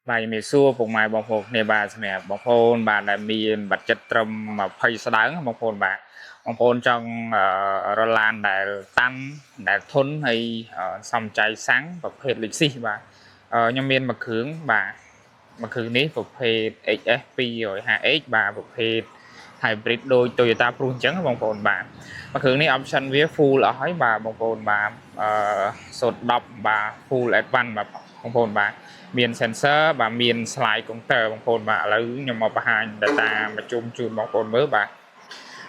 Bài mì xua cùng mài bông phồn này bà mẹ bông phồn bà là mì bạch chất trầm mà phây sa đáng bông phồn trong Roland đã tan đã thốn hay xong cháy sáng và phê lịch sĩ bà nhưng miền mặc hướng bà mặc hướng ní và phê HFP rồi 2X bà và phê hybrid đôi Toyota Prun trắng bông phồn bà mặc hướng ní option với full ở hỏi bà bông phồn bà sột đọc bà full advanced bà bông phồn bà miền sensor và miền slide cũng tờ bóng phồn bà lấy nhưng mà hai data mà chung chun bóng phồn mới bà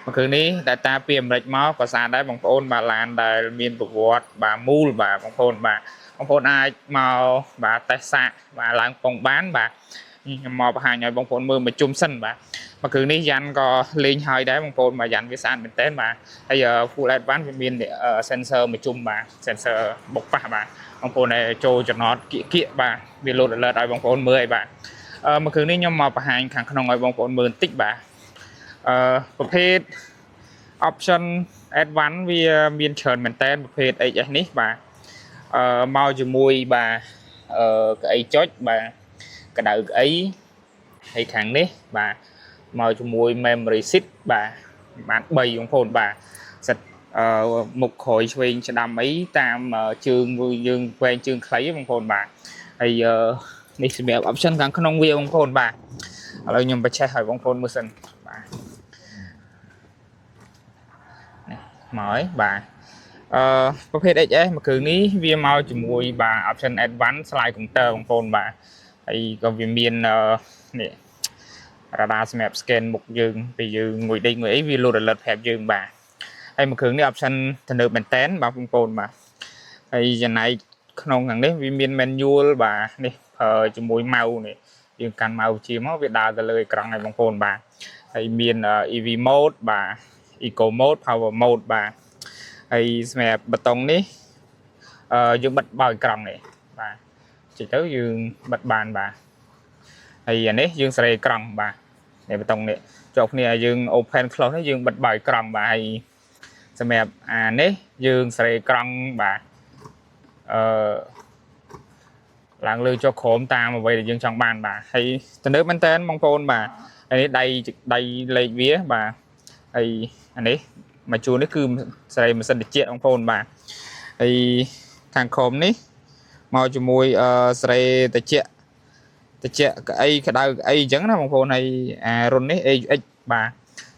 mà cứ ní data PM rạch máu có xa đấy bóng phồn bà lan đại miền bục vọt bà mul bà bóng phồn ai màu bà tay xạ bà lãng phòng bán bà nhưng mà hai nhoi bóng phồn mưa mà chung sân bà mà cứ ní dành có linh hơi đấy bóng phồn mà dành với sàn bên tên mà bây giờ full advanced với miền để sensor mà chung bà sensor bốc bà bóng phồn này trôi cho nó kỹ bà vì lột là đòi bóng phồn 10បាទមកគ្រឿងនេះខ្ញុំមកបង្ហាញខាងក្នុងឲ្យបងប្អូនមើលបន្តិចបាទប្រភេទ option advance វាមានច្រើនមែនតើប្រភេទ HS នេះបាទមកជាមួយបាទក្អីចុចបាទកដៅក្អីហើយខាងនេះបាទមកជាមួយ memory seat បាទបាន3បងប្អូនបាទសិតមុខក្រោយឆ្វេងស្ដាំអីតាមជើងយើងវែងជើងខ្លីបងប្អូនបាទហើយនេះសម្រាប់ option ខាងក្នុងវាបងប្អូនបាទឥឡូវខ្ញុំបញ្ឆេះឲ្យបងប្អូនមើលសិនបាទនេះមកហើយបាទប្រភេទ HS មួយគ្រឿងនេះវាមកជាមួយបាទ option advance slide counter បងប្អូនបាទហើយក៏វាមាននេះ radar សម្រាប់ scan មុខយើងពេលយើងងុយដេកងុយអីវា load alert ប្រាប់យើងបាទហើយមួយគ្រឿងនេះ option ទំនើបមែនតែនបាទបងប្អូនបាទហើយចំណែកក្នុងខាងនេះវាមាន manual បាទនេះជាមួយ mouse នេះយើងកាន់ mouse ជាមកវាដើរទៅលើអេក្រង់ឲ្យបងប្អូនបាទហើយមាន EV mode បាទ eco mode power mode បាទហើយសម្រាប់ប៊ូតុងនេះយើងបិទបើកអេក្រង់នេះបាទជិះទៅយើងបិទបានបាទហើយអានេះយើងសេរីអេក្រង់បាទនេះប៊ូតុងនេះជាប់គ្នាយើង open close នេះយើងបិទបើកអេក្រង់បាទហើយសម្រាប់អានេះយើងសេរីអេក្រង់បាទឡើងលើចុះក្រោមតាមអ្វីដែលយើងចង់បានបាទហើយទំនើបមែនតើបងប្អូនបាទហើយនេះដៃលេខវាបាទហើយអានេះមកជួននេះគឺសេរីម៉ាស៊ីនត្រជាក់បងប្អូនបាទហើយខាងក្រោមនេះមកជាមួយសេរីត្រជាក់ក្អីក្តៅក្អីអញ្ចឹងណាបងប្អូនហើយអារុននេះ AUX បាទ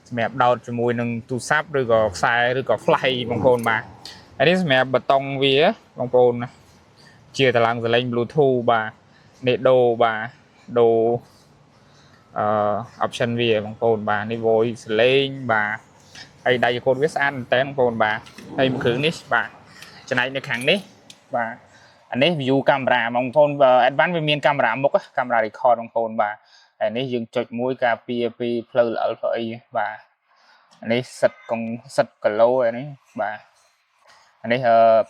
សម្រាប់ដោតជាមួយនឹងទូរស័ព្ទឬក៏ខ្សែឬក៏ flash បងប្អូនបាទហើយនេះសម្រាប់ប៊ូតុងវាបងប្អូនណាជាតឡើងសលេង Bluetooth បាទនេះដូបាទដូoption វាបងប្អូនបាទនេះ voice សលេងបាទហើយដៃកូនវាស្អាតមែនតើបងប្អូនបាទហើយមួយគ្រឿងនេះបាទចំណែកនៅខាងនេះបាទអានេះ view camera បងប្អូន advance វាមានកាមេរ៉ាមុខកាមេរ៉ា record បងប្អូនបាទហើយនេះយើងចុចមួយការពារពីផ្លូវល្អិលផ្លូវអីបាទអានេះសិតគីឡូអានេះបាទអានេះ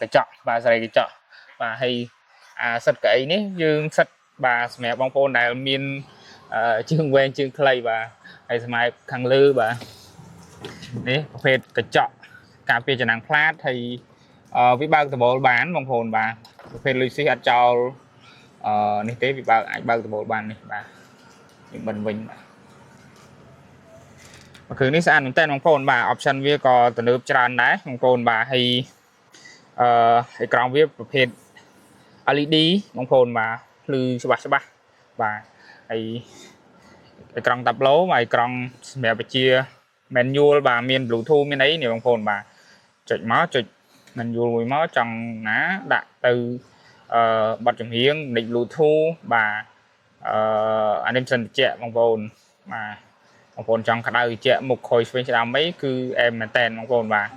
កញ្ចក់បាទសេរីកញ្ចក់បាទហើយអាសិតកៅអីនេះយើងសិតបាទសម្រាប់បងប្អូនដែលមានជើងវែងជើងខ្លីបាទហើយសម្រាប់ខាងលើបាទនេះប្រភេទកញ្ចក់ការពារចំណាំងផ្លាតហើយវាបើកដបូលបានបងប្អូនបាទប្រភេទលុយស៊ីអត់ចោលនេះទេវាអាចបើកដបូលបាននេះបាទយើងបិទវិញបាទមកគ្រឿងនេះស្អាតមែនតើបងប្អូនបាទ option វាក៏ទំនើបច្រើនដែរបងប្អូនបាទហើយអេក្រង់វាប្រភេទ LED បងប្អូនបាទភ្លឺច្បាស់បាទហើយអេក្រង់តាប់ឡូបាទអេក្រង់សម្រាប់បញ្ជា manual បាទមាន Bluetooth មានអីនេះបងប្អូនបាទចុចមកចុច manual មួយមកចង់ណាដាក់ទៅប័ណ្ណចម្រៀងនិច Bluetooth បាទអានេះមិនត្រជាក់បងប្អូនបាទបងប្អូនចង់ក្តៅត្រជាក់មុខក្រោយឆ្វេងស្ដាំអីគឺអែមមែនតើបងប្អូនបាទ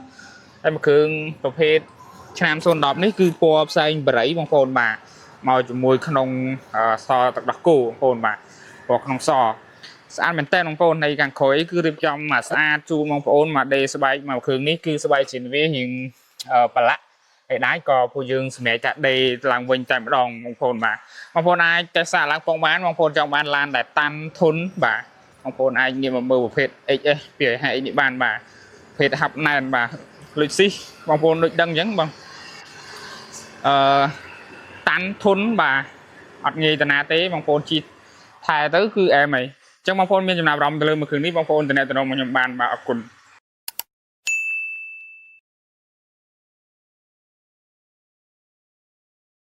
ហើយមួយគ្រឿងប្រភេទឆ្នាំ010នេះគឺពណ៌ផ្សែងបរិយបងប្អូនបាទមកជាមួយក្នុងសទឹកដោះគោបងប្អូនបាទពណ៌ក្នុងសស្អាតមែនតើបងប្អូនហើយខាងក្រោយគឺរៀបចំមកស្អាតជូនបងប្អូនមកដេស្បែកមកគ្រឿងនេះគឺស្បែកជិនវារៀងប្រឡាក់ហើយដែរក៏ពួកយើងសម្រាប់តែដេឡើងវិញតែម្ដងបងប្អូនបាទបងប្អូនអាចតែសាកឡើងពងបានបងប្អូនចង់បានឡានដែលតាន់ធន់បាទបងប្អូនអាចងាកមកមើលប្រភេទ HS 220 នេះបានបាទប្រភេទហាប់ណែនបាទលុយស៊ីបងប្អូនដូចដឹងអញ្ចឹងបងតាន់ធន់បាទ អត់ងាយតាណាទេបងប្អូនជីថែទៅគឺអែមហីចឹងបងប្អូនមានចំណាប់អារម្មណ៍ទៅលើមួយគ្រឿងនេះបងប្អូនតំណែងខ្ញុំបានបាទអរគុណ